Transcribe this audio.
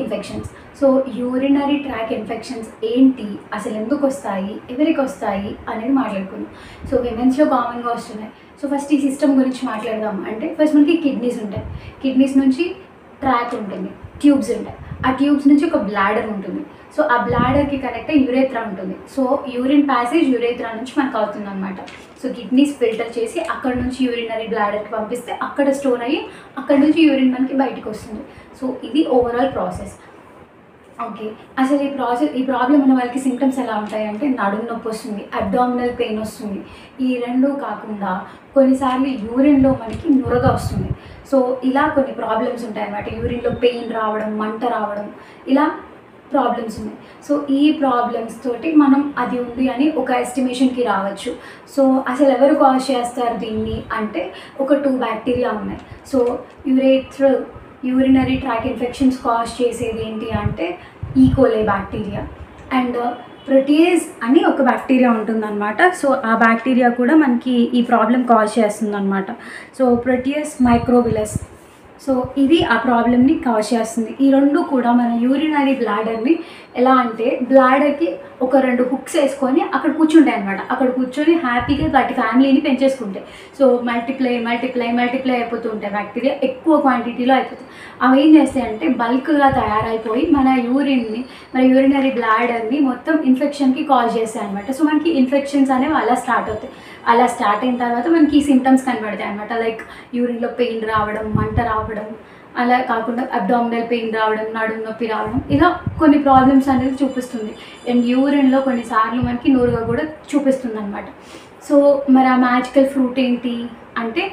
Infections. So urinary tract infections ఏంటి, అసలు ఎందుకు వస్తాయి, ఎవరికి వస్తాయి అనేది మాట్లాడుకుందాం. సో విమెన్స్లో కామన్గా వస్తున్నాయి. సో ఫస్ట్ ఈ సిస్టమ్ గురించి మాట్లాడదాం. అంటే ఫస్ట్ మనకి కిడ్నీస్ ఉంటాయి. కిడ్నీస్ నుంచి ట్రాక్ ఉంటుంది, ట్యూబ్స్ ఉంటాయి. ఆ ట్యూబ్స్ నుంచి ఒక బ్లాడర్ ఉంటుంది. సో ఆ బ్లాడర్కి కనెక్ట్ యూరేత్రా ఉంటుంది. సో యూరిన్ ప్యాసేజ్ యూరేత్రా నుంచి మనకు అవుతుంది అనమాట. సో కిడ్నీస్ ఫిల్టర్ చేసి అక్కడ నుంచి యూరినరీ బ్లాడర్కి పంపిస్తే అక్కడ స్టోర్ అయ్యి అక్కడ నుంచి యూరిన్ మనకి బయటకు వస్తుంది. సో ఇది ఓవరాల్ ప్రాసెస్. ఓకే, అసలు ఈ ప్రాబ్లం ఉన్న వాళ్ళకి సిమ్టమ్స్ ఎలా ఉంటాయంటే నడుము నొప్పి వస్తుంది, అబ్డామినల్ పెయిన్ వస్తుంది. ఈ రెండు కాకుండా కొన్నిసార్లు యూరిన్లో మనకి నురగ వస్తుంది. సో ఇలా కొన్ని ప్రాబ్లమ్స్ ఉంటాయి అన్నమాట. యూరిన్లో పెయిన్ రావడం, మంట రావడం, ఇలా ప్రాబ్లమ్స్ ఉన్నాయి. సో ఈ ప్రాబ్లమ్స్ తోటి మనం అది ఉంది అని ఒక ఎస్టిమేషన్కి రావచ్చు. సో అసలు ఎవరు కాజ్ చేస్తారు దీన్ని అంటే ఒక 2 బ్యాక్టీరియా ఉన్నాయి. So urinary tract infections cause చేసేది ఏంటి అంటే ఈకోలై బ్యాక్టీరియా అండ్ ప్రోటీయేజ్ అని ఒక బ్యాక్టీరియా ఉంటుందన్నమాట. సో ఆ బ్యాక్టీరియా కూడా మనకి ఈ ప్రాబ్లం కాజ్ చేస్తుందన్నమాట. సో ప్రోటీయస్ మైక్రోబిలస్, సో ఇది ఆ ప్రాబ్లమ్ని కాజ్ చేస్తుంది. ఈ రెండు కూడా మన యూరినరీ బ్లాడర్ని ఎలా అంటే బ్లాడర్కి ఒక 2 హుక్స్ వేసుకొని అక్కడ కూర్చుంటాయి అనమాట. అక్కడ కూర్చొని హ్యాపీగా వాటి ఫ్యామిలీని పెంచేసుకుంటాయి. సో మల్టిప్లై అయిపోతూ ఉంటాయి. బ్యాక్టీరియా ఎక్కువ క్వాంటిటీలో అయిపోతాయి. అవి ఏం చేస్తాయి అంటే బల్క్గా తయారైపోయి మన యూరినరీ బ్లాడర్ని మొత్తం ఇన్ఫెక్షన్కి కాజ్ చేస్తాయి అనమాట. సో మనకి ఇన్ఫెక్షన్స్ అనేవి అలా స్టార్ట్ అవుతాయి. అలా స్టార్ట్ అయిన తర్వాత మనకి ఈ సిమ్టమ్స్ కనబడతాయి అనమాట. లైక్ యూరిన్లో పెయిన్ రావడం, మంట రావడం, అలా కాకుండా అబ్డామినల్ పెయిన్ రావడం, నడుము నొప్పి రావడం, ఇలా కొన్ని ప్రాబ్లమ్స్ అనేది చూపిస్తుంది. అండ్ యూరిన్లో కొన్నిసార్లు మనకి నూరుగా కూడా చూపిస్తుంది అనమాట. సో మరి ఆ మ్యాజికల్ ఫ్రూట్ ఏంటి అంటే